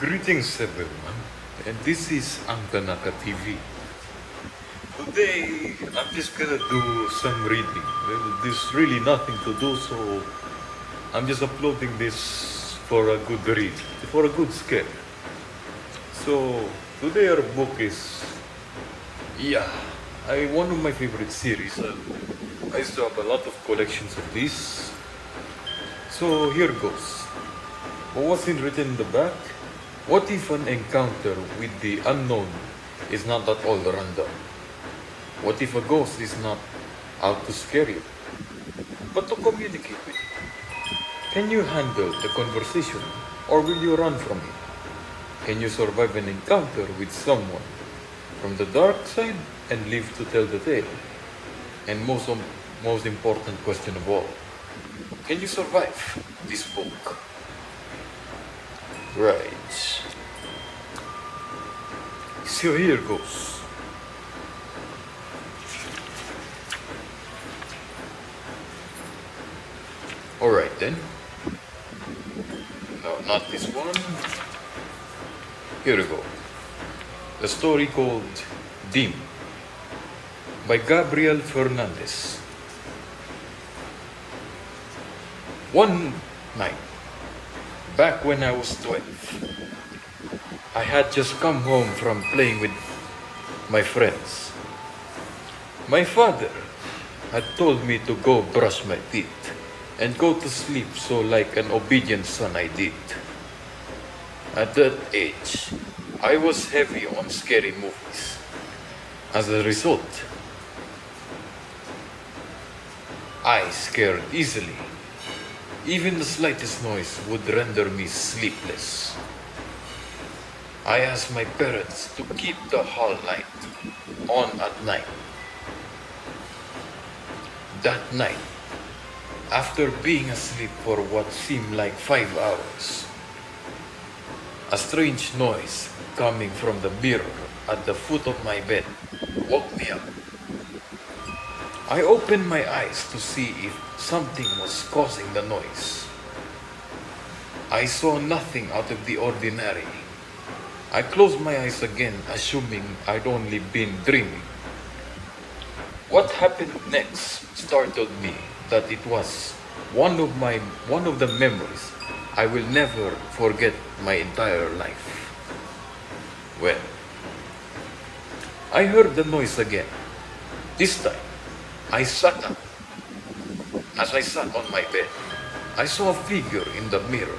Greetings everyone, and this is ang Tanaka TV. Today, I'm just gonna do some reading. There's really nothing to do, so I'm just uploading this for a good read, for a good scare. So, today our book is, one of my favorite series. I used to have a lot of collections of these. So, here goes. What's written in the back? What if an encounter with the unknown is not at all random? What if a ghost is not out to scare you, but to communicate with you? Can you handle the conversation, or will you run from it? Can you survive an encounter with someone from the dark side and live to tell the tale? And most important question of all, can you survive this book? Right. So here goes. Alright then. No, not this one. Here we go. The story called Dim by Gabriel Fernandez. One night, back when I was 12, I had just come home from playing with my friends. My father had told me to go brush my teeth and go to sleep, so like an obedient son I did. At that age, I was heavy on scary movies. As a result, I scared easily. Even the slightest noise would render me sleepless. I asked my parents to keep the hall light on at night. That night, after being asleep for what seemed like 5 hours, a strange noise coming from the mirror at the foot of my bed woke me up. I opened my eyes to see if something was causing the noise. I saw nothing out of the ordinary. I closed my eyes again, assuming I'd only been dreaming. What happened next startled me that it was one of the memories I will never forget my entire life. Well, I heard the noise again. This time, I sat up. As I sat on my bed, I saw a figure in the mirror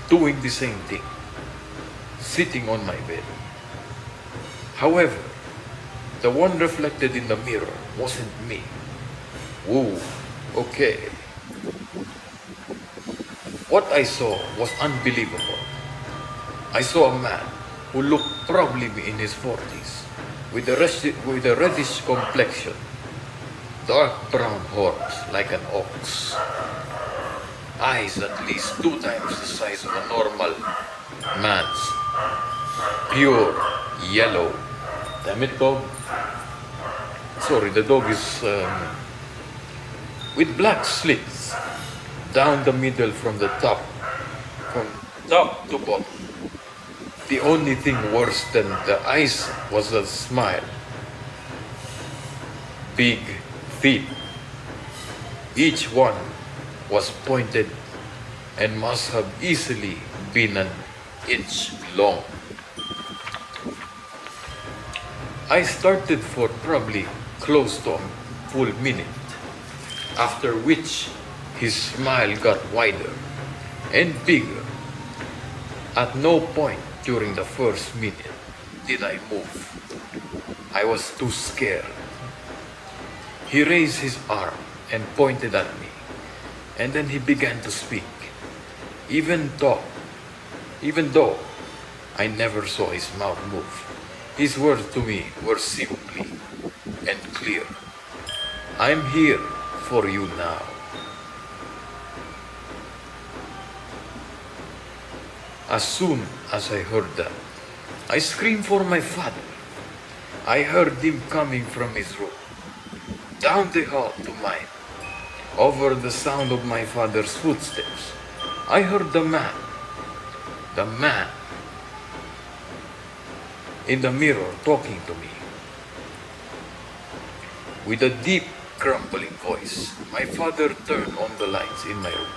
doing the same thing, sitting on my bed. However, the one reflected in the mirror wasn't me. Whoa, okay. What I saw was unbelievable. I saw a man who looked probably in his 40s, with a reddish complexion, dark brown horns like an ox, eyes at least 2 times the size of a normal man's, pure yellow. Damn it, dog. Sorry, the dog is with black slits down the middle from top to bottom. The only thing worse than the eyes was a smile. Big feet. Each one was pointed and must have easily been an inch long. I started for probably close to a full minute, after which his smile got wider and bigger. At no point during the first minute did I move. I was too scared. He raised his arm and pointed at me, and then he began to speak. Even though I never saw his mouth move, his words to me were simply and clear. I'm here for you now. As soon as I heard that, I screamed for my father. I heard him coming from his room, down the hall to mine. Over the sound of my father's footsteps, I heard the man in the mirror talking to me. With a deep, grumbling voice, my father turned on the lights in my room.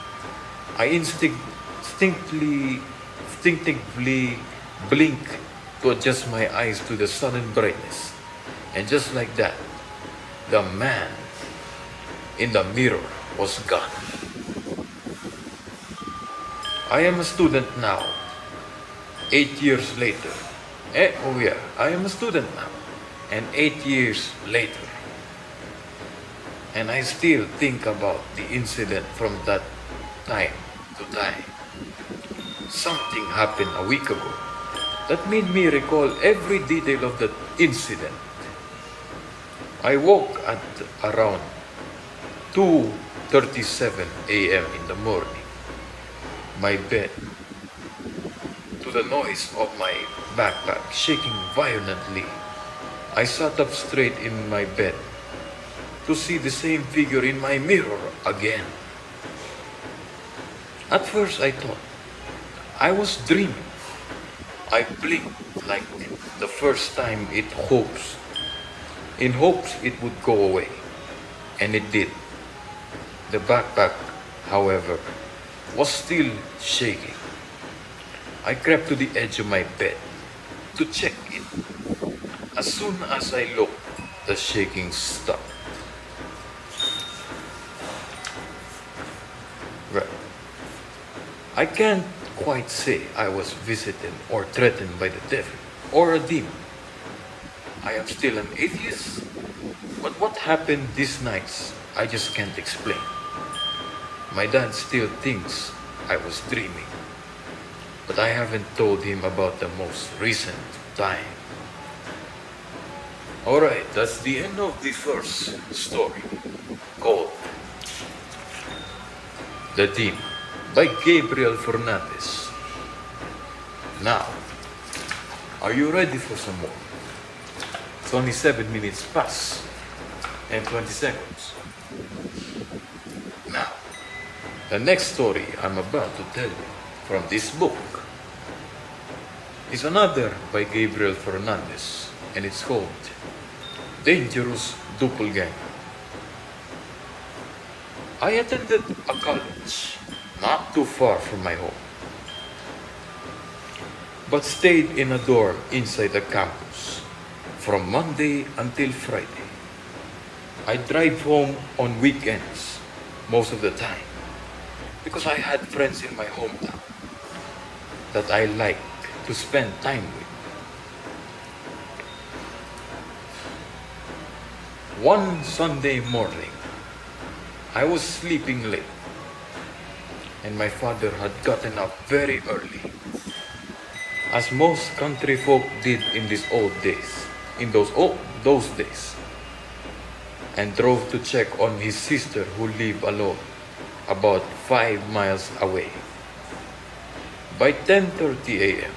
I instinctively blinked to adjust my eyes to the sudden brightness. And just like that, the man in the mirror was gone. I am a student now, 8 years later. I am a student now, and 8 years later. And I still think about the incident from that time to time. Something happened a week ago that made me recall every detail of that incident. I woke at around 2:37 a.m. in the morning. My bed, to the noise of my backpack shaking violently. I sat up straight in my bed to see the same figure in my mirror again. At first I thought I was dreaming. I blinked like the first time in hopes it would go away. And it did. The backpack, however, was still shaking. I crept to the edge of my bed to check it. As soon as I looked, the shaking stopped. Right. I can't quite say I was visited or threatened by the devil or a demon. I am still an atheist, but what happened these nights, I just can't explain. My dad still thinks I was dreaming, but I haven't told him about the most recent time. Alright, that's the end of the first story, called The Demon by Gabriel Fernandez. Now, are you ready for some more? It's only 7 minutes past and 20 seconds. Now, the next story I'm about to tell you from this book is another by Gabriel Fernandez, and it's called Dangerous Doppelganger. I attended a college not too far from my home, but stayed in a dorm inside the campus from Monday until Friday. I drive home on weekends most of the time because I had friends in my hometown that I like to spend time with. One Sunday morning, I was sleeping late, and my father had gotten up very early, as most country folk did in those days, and drove to check on his sister who lived alone about 5 miles away. By 10:30 a.m.,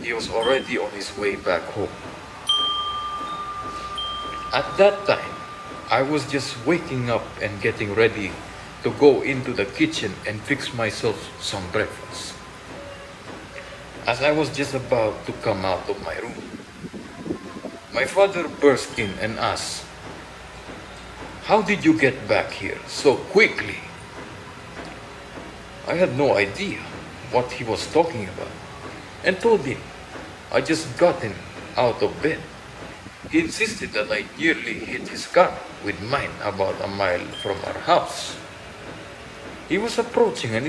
he was already on his way back home. At that time, I was just waking up and getting ready to go into the kitchen and fix myself some breakfast. As I was just about to come out of my room, my father burst in and asked, "How did you get back here so quickly?" I had no idea what he was talking about and told him I just gotten out of bed. He insisted that I nearly hit his car with mine about a mile from our house. He was approaching an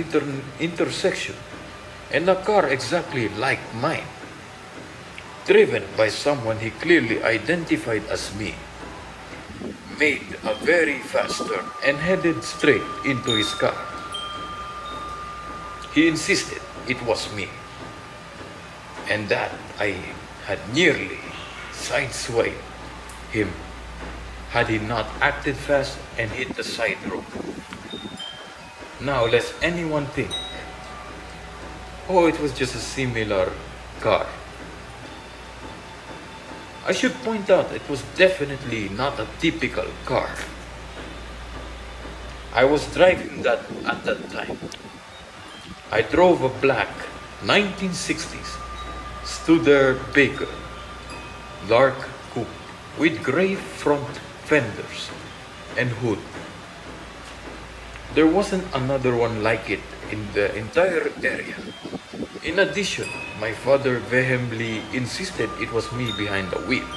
intersection, and a car exactly like mine, driven by someone he clearly identified as me, made a very fast turn and headed straight into his car. He insisted it was me, and that I had nearly sideswiped him had he not acted fast and hit the side road. Now let anyone think, oh, it was just a similar car. I should point out it was definitely not a typical car. I was driving that at that time. I drove a black 1960s Studebaker Lark coupe with gray front fenders and hood. There wasn't another one like it in the entire area. In addition, my father vehemently insisted it was me behind the wheel.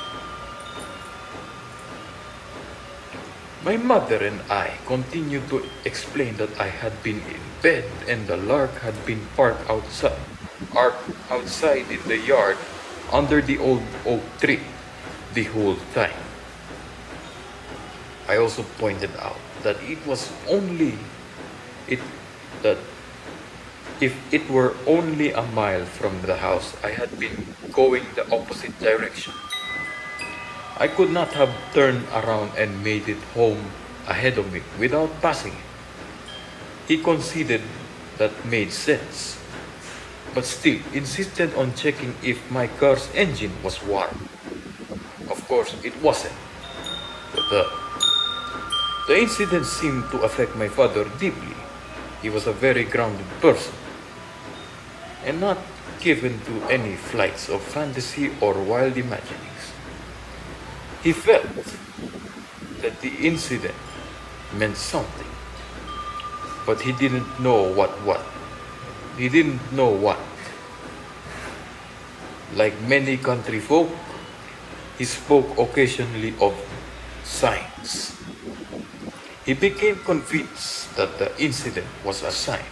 My mother and I continued to explain that I had been in bed and the lark had been parked outside in the yard under the old oak tree the whole time. I also pointed out that it was only it that if it were only a mile from the house, I had been going the opposite direction. I could not have turned around and made it home ahead of me without passing it. He conceded that made sense, but still insisted on checking if my car's engine was warm. Of course, it wasn't. But the incident seemed to affect my father deeply. He was a very grounded person and not given to any flights of fantasy or wild imaginings. He felt that the incident meant something, but he didn't know what. He didn't know what. Like many country folk, he spoke occasionally of signs. He became convinced that the incident was a sign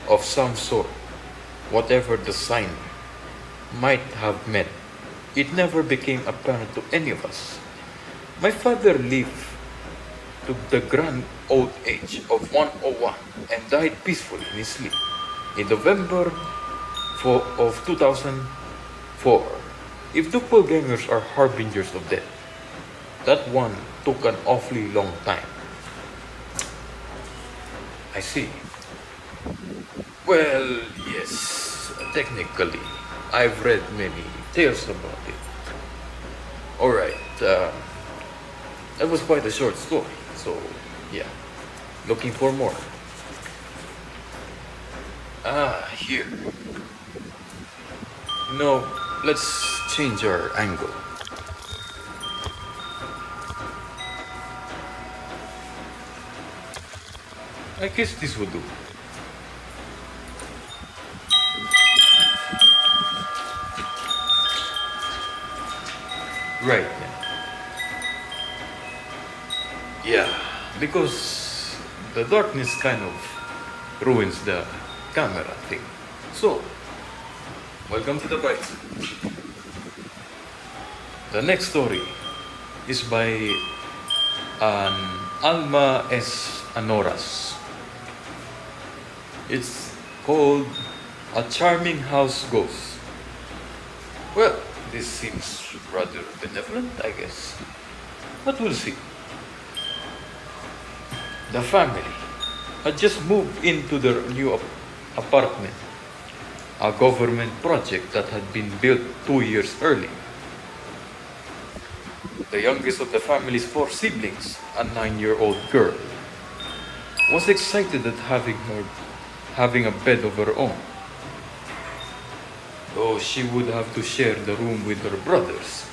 of some sort, whatever the sign might have meant. It never became apparent to any of us. My father lived to the grand old age of 101 and died peacefully in his sleep in November of 2004. If doppelgangers are harbingers of death, that one took an awfully long time. I see. Well, yes, technically, I've read many tales about it. Alright, that was quite a short story, so yeah, looking for more. Here. No, let's change our angle. I guess this would do. Right then. Yeah, because the darkness kind of ruins the camera thing. So, welcome to the bite. The next story is by an Alma S. Anoras. It's called A Charming House Ghost. Well, this seems rather benevolent, I guess. But we'll see. The family had just moved into their new apartment, a government project that had been built 2 years early. The youngest of the family's 4 siblings, a 9-year-old girl, was excited at having a bed of her own, though she would have to share the room with her brothers.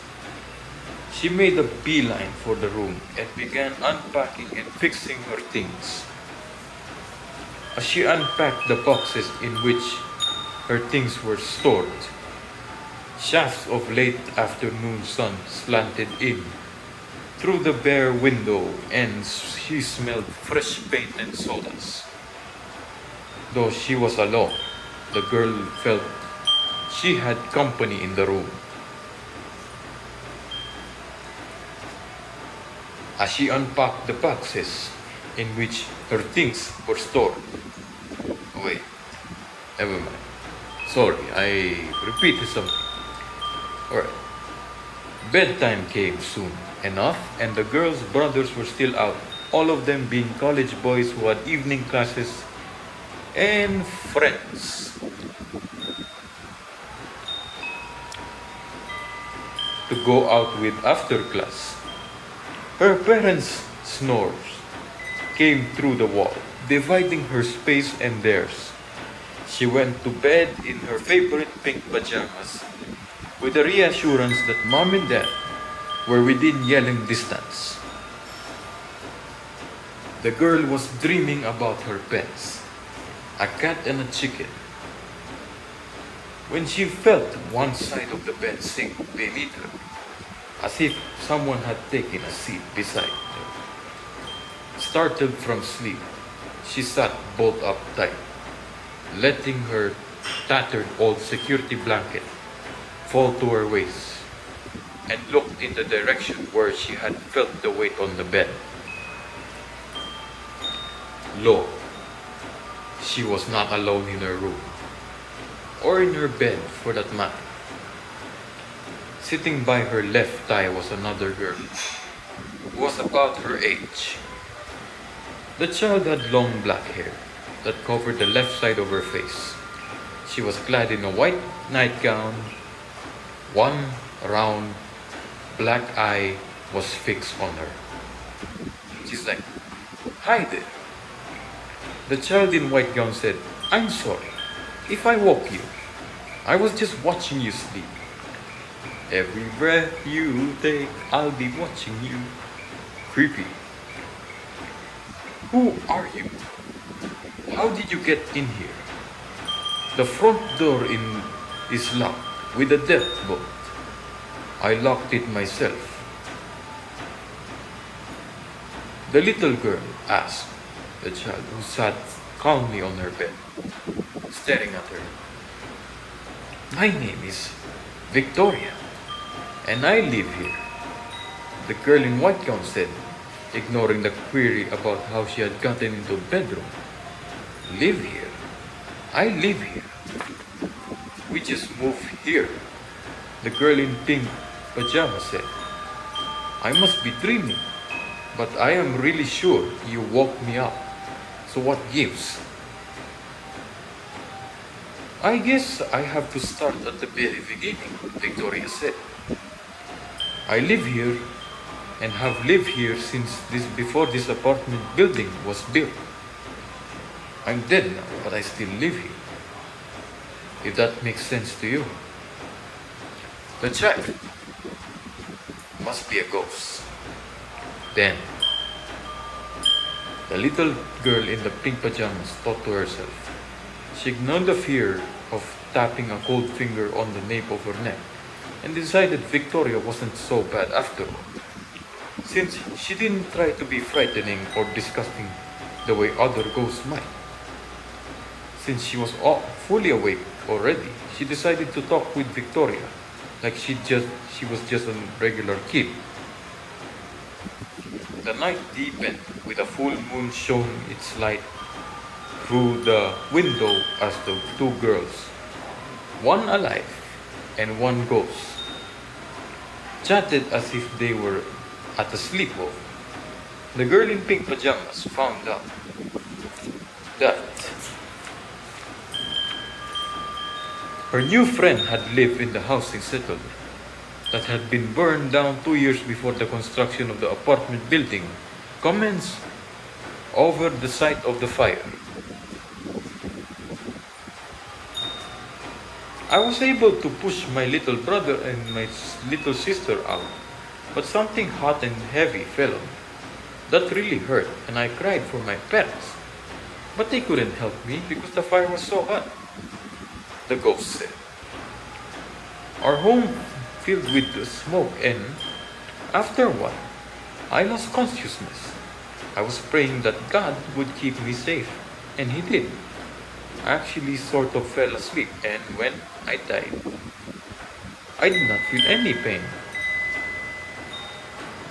She made a beeline for the room and began unpacking and fixing her things. As she unpacked the boxes in which her things were stored, shafts of late afternoon sun slanted in through the bare window and she smelled fresh paint and sodas. Though she was alone, the girl felt she had company in the room. As she unpacked the boxes in which her things were stored. Wait, never mind. Sorry, I repeated something. Alright. Bedtime came soon enough, and the girls' brothers were still out, all of them being college boys who had evening classes and friends to go out with after class. Her parents' snores came through the wall, dividing her space and theirs. She went to bed in her favorite pink pajamas with the reassurance that mom and dad were within yelling distance. The girl was dreaming about her pets, a cat and a chicken, when she felt one side of the bed sink beneath her, as if someone had taken a seat beside her. Startled from sleep, she sat bolt upright, letting her tattered old security blanket fall to her waist, and looked in the direction where she had felt the weight on the bed. Lo, she was not alone in her room, or in her bed for that matter. Sitting by her left thigh was another girl, who was about her age. The child had long black hair that covered the left side of her face. She was clad in a white nightgown. One round black eye was fixed on her. She's like, "Hi there." The child in white gown said, "I'm sorry if I woke you. I was just watching you sleep. Every breath you take, I'll be watching you." Creepy. "Who are you? How did you get in here? The front door is locked with a deadbolt. I locked it myself." The little girl asked the child, who sat calmly on her bed, staring at her. "My name is Victoria, and I live here," the girl in white gown said, ignoring the query about how she had gotten into the bedroom. "Live here? I live here. We just moved here," the girl in pink pajamas said. "I must be dreaming, but I am really sure you woke me up. So what gives?" "I guess I have to start at the very beginning," Victoria said. "I live here and have lived here since before this apartment building was built. I'm dead now, but I still live here. If that makes sense to you." The child must be a ghost. Then, the little girl in the pink pajamas thought to herself. She ignored the fear of tapping a cold finger on the nape of her neck and decided Victoria wasn't so bad after all, since she didn't try to be frightening or disgusting the way other ghosts might. Since she was fully awake already, she decided to talk with Victoria like she was just a regular kid. The night deepened with a full moon showing its light through the window as the two girls, one alive and one ghost, chatted as if they were at a sleepover. The girl in pink pajamas found out that her new friend had lived in the housing settlement that had been burned down 2 years before the construction of the apartment building commenced over the site of the fire. "I was able to push my little brother and my little sister out, but something hot and heavy fell on me. That really hurt, and I cried for my parents. But they couldn't help me because the fire was so hot," the ghost said. "Our home filled with the smoke, and after a while, I lost consciousness. I was praying that God would keep me safe, and He did. I actually sort of fell asleep, and when I died, I did not feel any pain."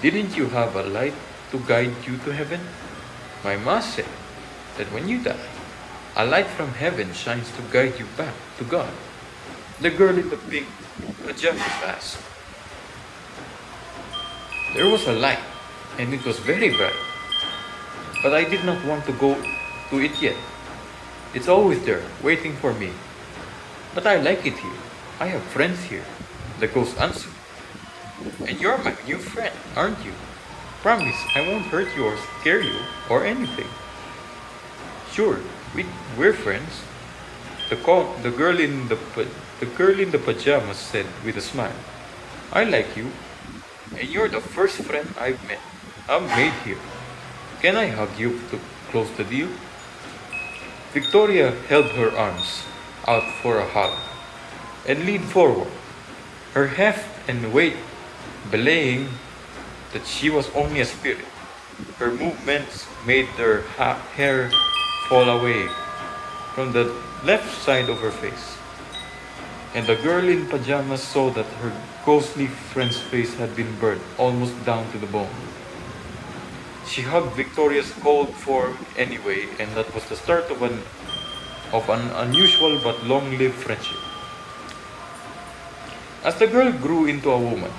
"Didn't you have a light to guide you to heaven? My ma said that when you die, a light from heaven shines to guide you back to God," the girl in the pink pajamas asked. "There was a light, and it was very bright, but I did not want to go to it yet. It's always there, waiting for me. But I like it here. I have friends here," the ghost answered. "And you're my new friend, aren't you? Promise I won't hurt you or scare you or anything." "Sure, we're friends." The girl in the The girl in the pajamas said with a smile, I like you, and you're the first friend I've met. I'm made here. Can I hug you to close the deal? Victoria held her arms out for a hug and leaned forward, her heft and weight belaying that she was only a spirit. Her movements made her hair fall away from the left side of her face, and the girl in pajamas saw that her ghostly friend's face had been burned almost down to the bone. She hugged Victoria's cold form anyway, and that was the start of an unusual but long-lived friendship. As the girl grew into a woman,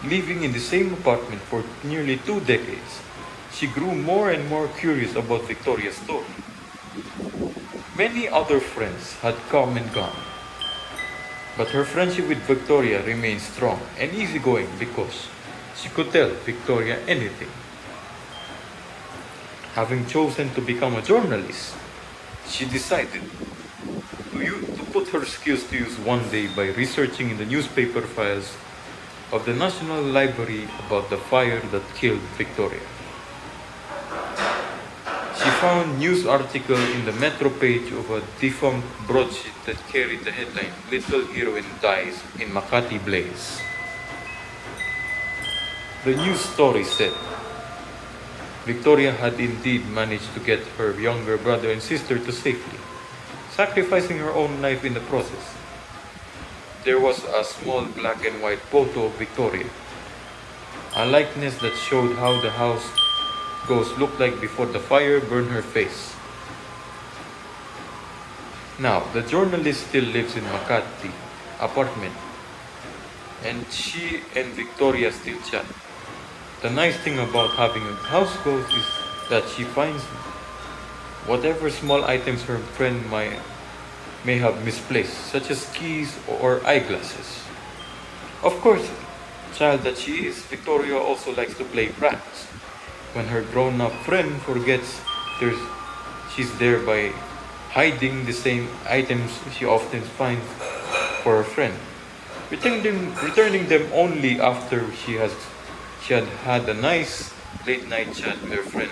living in the same apartment for nearly 2 decades, she grew more and more curious about Victoria's story. Many other friends had come and gone, but her friendship with Victoria remained strong and easygoing because she could tell Victoria anything. Having chosen to become a journalist, she decided to put her skills to use one day by researching in the newspaper files of the National Library about the fire that killed Victoria. She found news article in the Metro page of a defunct broadsheet that carried the headline, Little Heroine Dies in Makati Blaze. The news story said, Victoria had indeed managed to get her younger brother and sister to safety, sacrificing her own life in the process. There was a small black and white photo of Victoria, a likeness that showed how the house ghost looked like before the fire burned her face. Now, the journalist still lives in Makati apartment, and she and Victoria still chat. The nice thing about having a house ghost is that she finds whatever small items her friend may have misplaced, such as keys or eyeglasses. Of course, child that she is, Victoria also likes to play pranks. When her grown-up friend forgets she's there by hiding the same items she often finds for her friend, returning them only after she had a nice late night chat with her friend,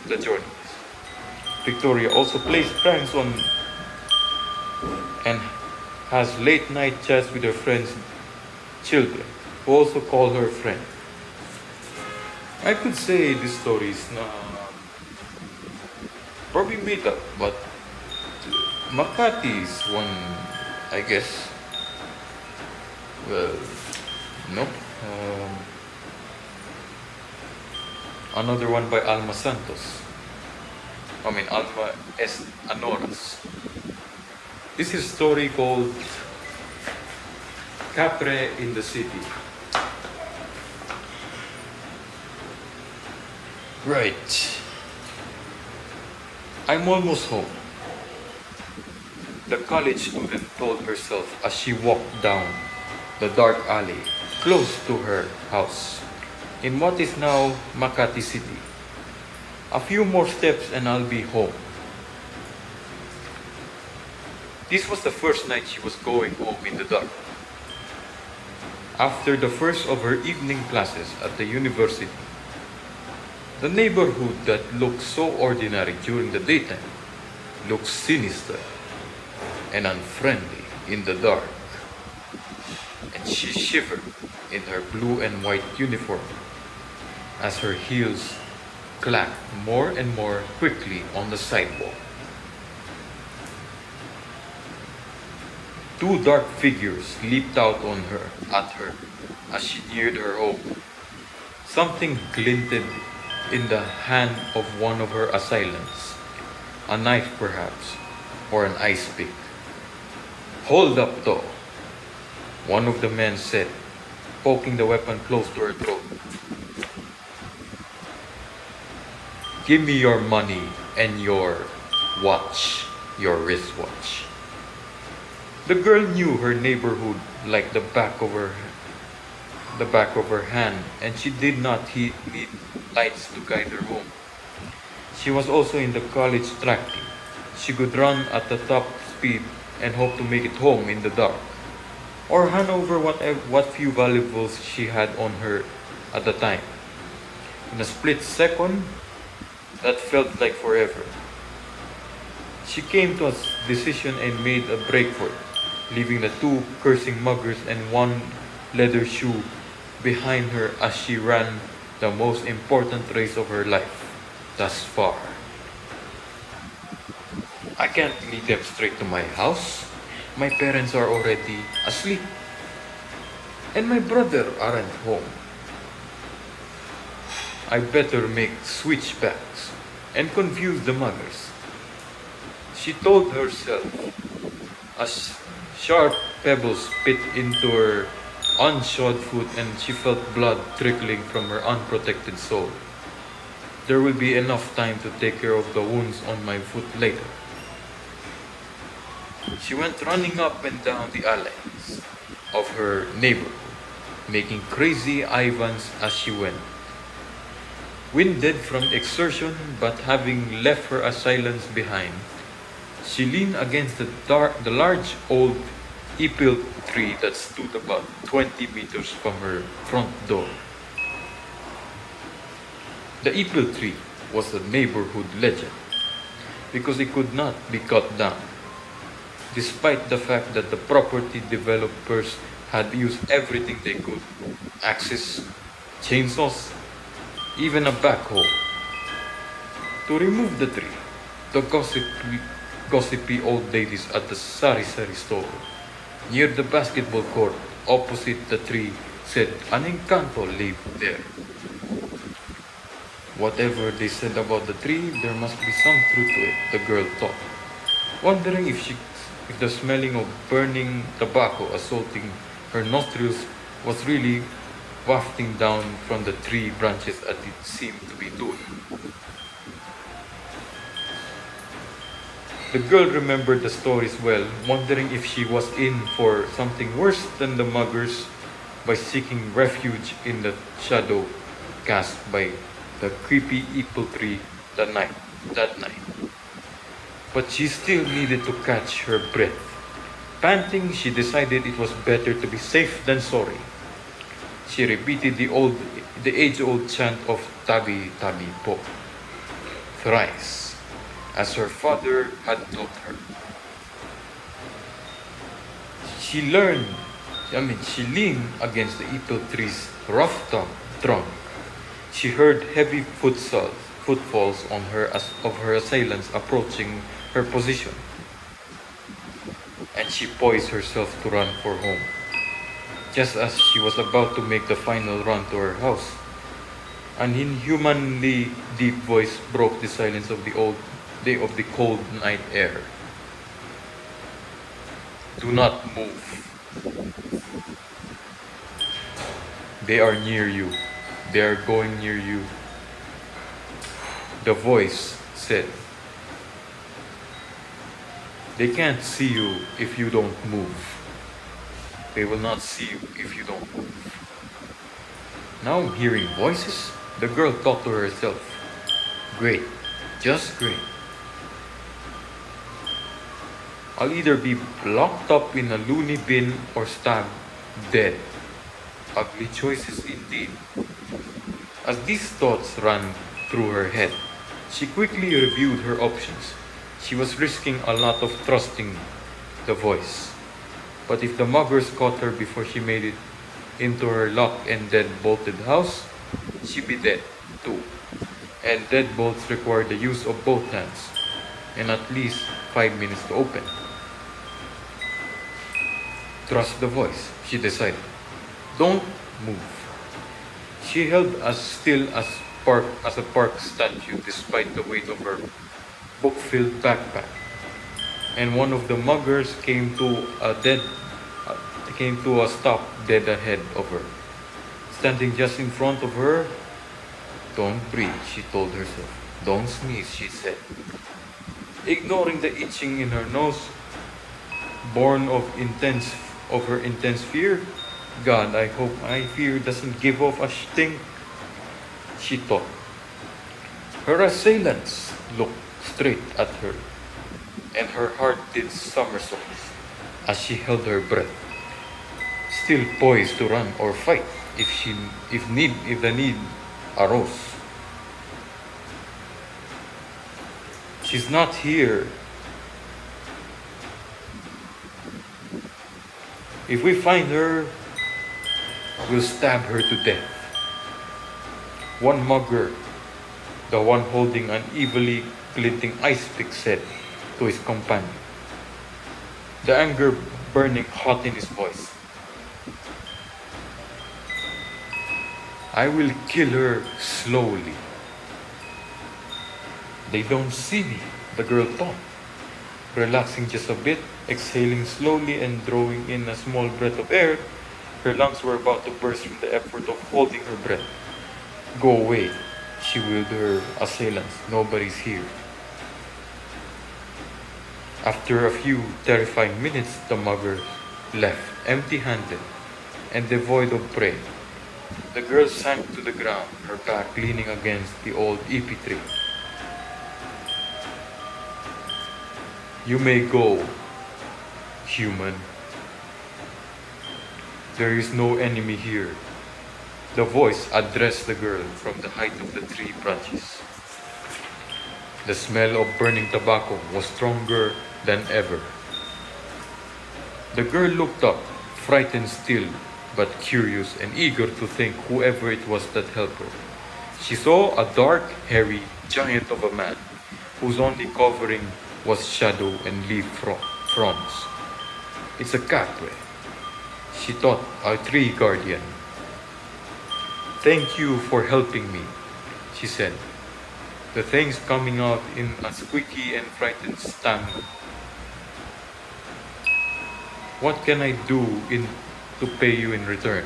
the journalist. Victoria also plays pranks on and has late night chats with her friends' children, who also call her friend. I could say this story is probably made up, but Makati is one, I guess. Well, no. Another one by Alma Santos. Alma S. Anoras. This is a story called Capre in the City. Right. I'm almost home, the college student told herself as she walked down the dark alley close to her house in what is now Makati City. A few more steps and I'll be home. This was the first night she was going home in the dark. After the first of her evening classes at the university, the neighborhood that looked so ordinary during the daytime looked sinister and unfriendly in the dark, and she shivered in her blue and white uniform as her heels clacked more and more quickly on the sidewalk. Two dark figures leaped out at her as she neared her home. Something glinted in the hand of one of her assailants, a knife perhaps, or an ice pick. Hold up though, one of the men said, poking the weapon close to her throat. Give me your money and your watch, your wristwatch. The girl knew her neighborhood like the back of her hand, and she did not need lights to guide her home. She was also in the college track team. She could run at the top speed and hope to make it home in the dark. or hand over what few valuables she had on her at the time. In a split second, that felt like forever. She came to a decision and made a break for it, leaving the two cursing muggers and one leather shoe behind her as she ran the most important race of her life thus far. I can't lead them straight to my house. My parents are already asleep, and my brother aren't home. I better make switchbacks and confuse the muggers. She told herself as sharp pebbles bit into her unshod foot and she felt blood trickling from her unprotected sole. There will be enough time to take care of the wounds on my foot later. She went running up and down the alleys of her neighborhood, making crazy Ivans as she went. Winded from exertion, but having left her assailants behind, she leaned against the large old ipil tree that stood about 20 meters from her front door. The ipil tree was a neighborhood legend because it could not be cut down, despite the fact that the property developers had used everything they could: axes, chainsaws, even a backhoe. To remove the tree, the gossipy old ladies at the sari-sari store near the basketball court opposite the tree said an encanto lived there. Whatever they said about the tree, there must be some truth to it, the girl thought, wondering if the smelling of burning tobacco assaulting her nostrils was really wafting down from the tree branches as it seemed to be doing. The girl remembered the stories well, wondering if she was in for something worse than the muggers by seeking refuge in the shadow cast by the creepy ipil tree that night. But she still needed to catch her breath. Panting, she decided it was better to be safe than sorry. She repeated the age-old chant of Tabi Tabi Po thrice, as her father had taught her. She leaned against the ipil tree's rough trunk. She heard heavy footfalls of her assailants approaching her position, and she poised herself to run for home. Just as she was about to make the final run to her house, an inhumanly deep voice broke the silence of the cold night air. Do not move. They are near you. They are going near you. The voice said, they can't see you if you don't move. They will not see you if you don't move. Now I'm hearing voices, the girl thought to herself. Great, just great. I'll either be locked up in a loony bin or stabbed dead. Ugly choices indeed. As these thoughts ran through her head, she quickly reviewed her options. She was risking a lot of trusting the voice. But if the muggers caught her before she made it into her locked and dead-bolted house, she'd be dead too. And deadbolts require the use of both hands, and at least 5 minutes to open. Trust the voice, she decided. Don't move. She held as still as a park statue despite the weight of her book-filled backpack. And one of the muggers came to a stop dead ahead of her. Standing just in front of her. Don't breathe, she told herself. Don't sneeze, she said. Ignoring the itching in her nose, born of her intense fear. God, I hope my fear doesn't give off a stink, she thought. Her assailants looked straight at her, and her heart did somersaults as she held her breath. still poised to run or fight if the need arose. She's not here. If we find her, we'll stab her to death. One mugger, the one holding an evilly glinting ice pick, said to his companion, the anger burning hot in his voice. I will kill her slowly. They don't see me, the girl thought, relaxing just a bit, exhaling slowly and drawing in a small breath of air. Her lungs were about to burst from the effort of holding her breath. Go away, she willed her assailants. Nobody's here. After a few terrifying minutes, the muggers left, empty-handed and devoid of prey. The girl sank to the ground, her back leaning against the old ipi tree. You may go, human. There is no enemy here. The voice addressed the girl from the height of the tree branches. The smell of burning tobacco was stronger than ever. The girl looked up, frightened still, but curious and eager to thank whoever it was that helped her. She saw a dark, hairy giant of a man, whose only covering was shadow and leaf fronds. It's a capre, she thought, a tree guardian. Thank you for helping me, she said, the thanks coming out in a squeaky and frightened stammer. What can I do to pay you in return?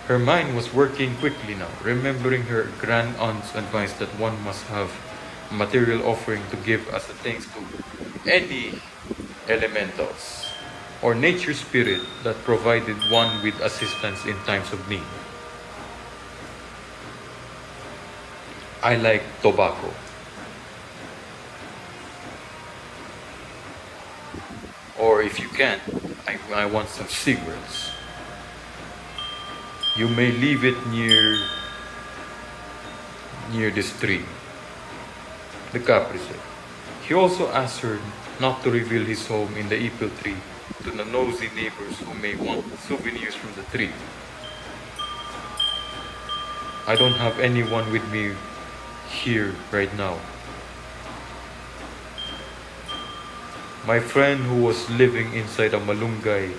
Her mind was working quickly now, remembering her grand aunt's advice that one must have a material offering to give as a thanks to any elementals or nature spirit that provided one with assistance in times of need. I like tobacco. Or if you can, I want some cigarettes. You may leave it near this tree, the capri said. He also asked her not to reveal his home in the ipil tree to the nosy neighbors who may want souvenirs from the tree. I don't have anyone with me here right now. My friend who was living inside a malunggay